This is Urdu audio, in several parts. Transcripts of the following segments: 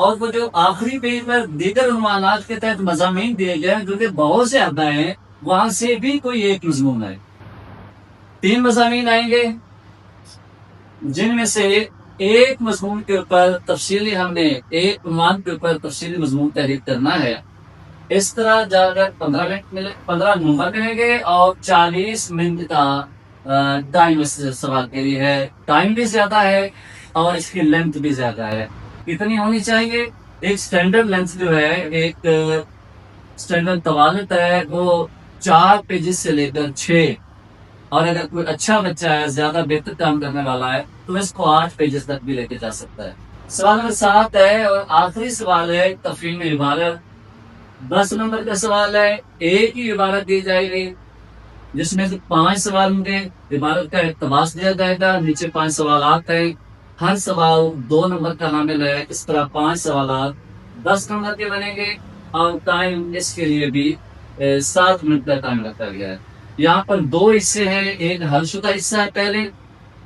اور وہ جو آخری پیج پر دیگر عنوانات کے تحت مضامین دیے گئے ہیں جو کہ بہت سے زیادہ ہیں، وہاں سے بھی کوئی ایک مضمون ہے. 3 مضامین آئیں گے جن میں سے ایک مضمون کے اوپر تفصیلی ہم نے ایک عنوان کے اوپر تفصیلی مضمون تحریر کرنا ہے. اس طرح جا کر 15 نمبر ملیں گے اور 40 منٹ کا ٹائم اس سوال کے لیے ہے. ٹائم بھی زیادہ ہے اور اس کی لینتھ بھی زیادہ ہے. کتنی ہونی چاہیے؟ ایک سٹینڈرڈ لینتھ جو ہے، ایک سٹینڈرڈ طوالت ہے، وہ 4 پیجز سے لے کر 6. اور اگر کوئی اچھا بچہ ہے، زیادہ بہتر کام کرنے والا ہے، تو اس کو 8 پیجز تک بھی لے کے جا سکتا ہے. سوال نمبر 7 ہے اور آخری سوال ہے تفہیم عبارت. 10 نمبر کا سوال ہے، ایک ہی عبارت دی جائے گی جس میں سے 5 سوال ہوں گے. عبارت کا اقتباس دیا جائے گا، نیچے 5 سوالات ہیں، ہر سوال 2 نمبر کا حامل ہے. اس طرح 5 سوالات 10 نمبر کے بنیں گے اور ٹائم اس کے لیے بھی 7 منٹ کا ٹائم رکھا گیا ہے. یہاں پر 2 حصے ہیں، ایک حل شدہ حصہ ہے پہلے،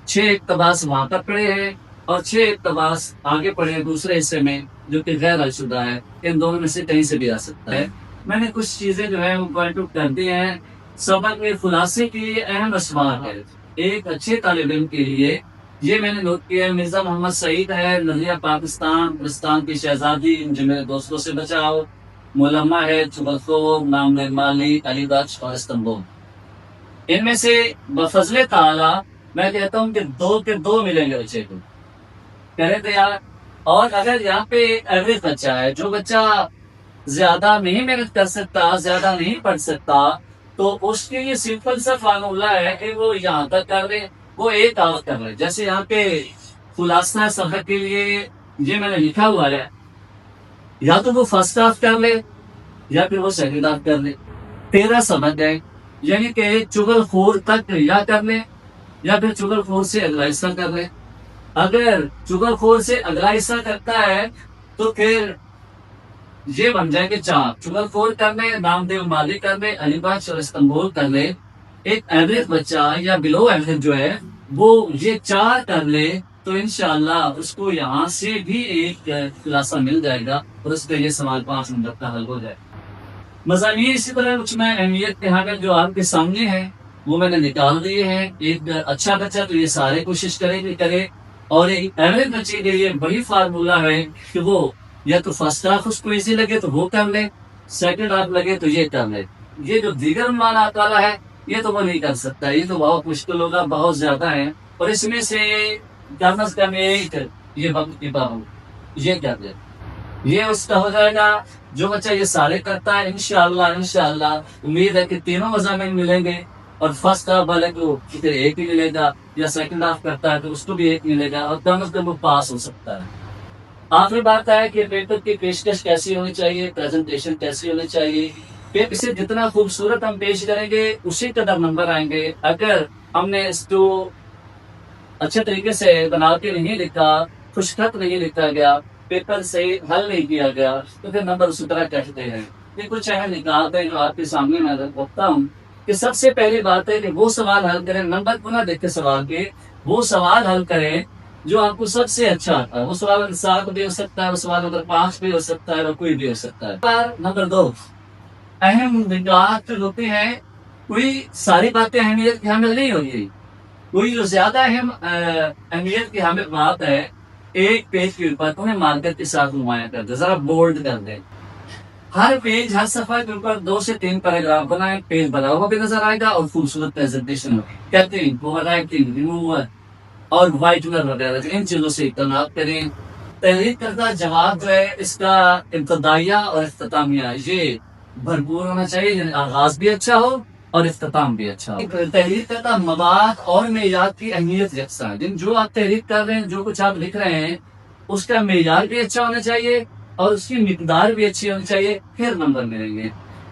6 اقتباس وہاں پر پڑے ہیں اور 6 اقتباس آگے پڑے ہیں دوسرے حصے میں جو کہ غیر حل شدہ ہے. ان دونوں میں سے کہیں سے بھی آ سکتا ہے. میں نے کچھ چیزیں جو ہے وہ پوائنٹ آؤٹ کر دی ہیں. سبق میں خلاصے کے لیے اہم اسوار ہے ایک اچھے طالب علم کے لیے. یہ میں نے نوٹ کیا ہے. مرزا محمد سعید ہے، نظریہ پاکستان کی شہزادی، مجھے میرے دوستوں سے بچاؤ. مولما ہے، چبلخور، نام مالی، علی بخش اور استنبول. ان میں سے بفضل تعالیٰ میں کہتا ہوں کہ 2 کے 2 ملیں گے بچے کو. کرے تیار. اور اگر یہاں پہ ایوریج بچہ ہے، جو بچہ زیادہ نہیں محنت کر سکتا، زیادہ نہیں پڑھ سکتا، تو اس کے لیے سمپل سا فارمولہ ہے کہ وہ یہاں تک کر لے، وہ ایک آور کر لے. جیسے یہاں پہ خلاصہ سبق کے لیے یہ میں نے لکھا ہوا ہے، یا تو وہ فرسٹ ہاف کر لے یا پھر وہ سیکنڈ ہاف کر لے. 13 سبق ہے، یعنی کہ چغل خور تک یا کر لے یا پھر چغل خور سے اگلا حصہ کر لے. اگر چغل خور سے اگلا حصہ کرتا ہے تو پھر یہ بن جائے کہ 4 چغل خور کر لے، نام دیو مالی کر لے، علی بخش اور استنبول کر لے. ایک ایوریج بچہ یا بلو ایوریج جو ہے وہ یہ 4 کر لے تو انشاءاللہ اس کو یہاں سے بھی ایک خلاصہ مل جائے گا اور اس کا یہ سوال 5 نمبر کا حل ہو جائے. مضامین اسی طرح کچھ میں اہمیت کے حامل جو آپ کے سامنے ہیں وہ میں نے نکال دیے ہیں. ایک اچھا بچہ تو یہ سارے کوشش کرے اور ایک ایوریج بچے کے لیے وہی فارمولہ ہے کہ وہ یا تو فرسٹ ہاف اس کو ایزی لگے تو وہ کر لے، سیکنڈ ہاف لگے تو یہ کر لے. یہ جو دیگر عنوانات والا ہے یہ تو وہ نہیں کر سکتا، یہ تو بہت مشکل ہوگا، بہت زیادہ ہے. اور اس میں سے کم از کم ایک یہ وقت کی پابند یہ کر دے، یہ اس کا ہو جائے گا. جو بچہ یہ سارے کرتا ہے انشاءاللہ امید ہے کہ تینوں مضامین ملیں گے اور فرسٹ ہاف والے کو پھر ایک ہی ملے گا، یا سیکنڈ ہاف کرتا ہے تو اس کو بھی ایک ملے گا اور کم از کم وہ پاس ہو سکتا ہے. آخری بات ہے کہ پیپر کی پیشکش کیسی ہونی چاہیے، پریزنٹیشن کیسی ہونی چاہیے. پیپر سے جتنا خوبصورت ہم پیش کریں گے اسی قدر نمبر آئیں گے. اگر ہم نے اس کو اچھے طریقے سے بنا کے نہیں لکھا، خوش خط نہیں لکھا گیا، پیپر سے حل نہیں کیا گیا تو پھر نمبر اسی طرح کہتے ہیں. یہ کچھ اہم نکات ہیں جو آپ کے سامنے میں رکھتا ہوں کہ سب سے پہلی بات ہے کہ وہ سوال حل کریں، نمبر کو نہ دیکھ کے سوال کے، وہ سوال حل کریں جو آپ کو سب سے اچھا آتا ہے. وہ سوال نمبر 7 بھی ہو سکتا ہے، وہ سوال نمبر 5 بھی ہو سکتا ہے اور کوئی بھی ہو سکتا ہے. نمبر 2 اہم نکات ہوتے ہیں. کوئی ساری باتیں اہمیت کی حامل نہیں ہوگی، کوئی جو زیادہ اہم اہمیت کی حامل بات ہے ایک پیج کے اوپر انہیں مارکر کے ساتھ نمایاں کر دیں، ذرا بولڈ کر دیں. ہر پیج ہر صفحہ کے اوپر 2 سے 3 پیراگراف بنائیں، پیج بنا ہوا بھی نظر آئے گا اور خوبصورت presentation cutting, over writing, remover اور وائٹنر وغیرہ ان چیزوں سے اجتناب کریں. تحریر کردہ جواب جو ہے اس کا ابتدائیہ اور اختتامیہ یہ بھرپور ہونا چاہیے، یعنی آغاز بھی اچھا ہو اور اختتام بھی اچھا ہو. تحریر کردہ مواد اور معیار کی اہمیت یکساں ہے. جو آپ تحریر کر رہے ہیں، جو کچھ آپ لکھ رہے ہیں، اس کا معیار بھی اچھا ہونا چاہیے اور اس کی مقدار بھی اچھی ہونی چاہیے، پھر نمبر ملیں گے.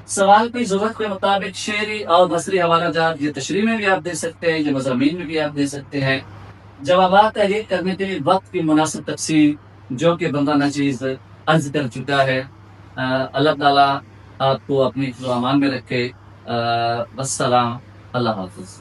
سوال کی ضرورت کے مطابق شعری اور بصری حوالہ جات یہ تشریح میں بھی آپ دے سکتے ہیں، یہ مضامین میں بھی آپ دے سکتے ہیں. جوابات تحریر کرنے کے لیے وقت کی مناسب تقسیم جو کہ بندہ نچیز عرض کر چکا ہے. اللہ تعالیٰ آپ کو اپنی امان میں رکھے. والسلام، اللہ حافظ.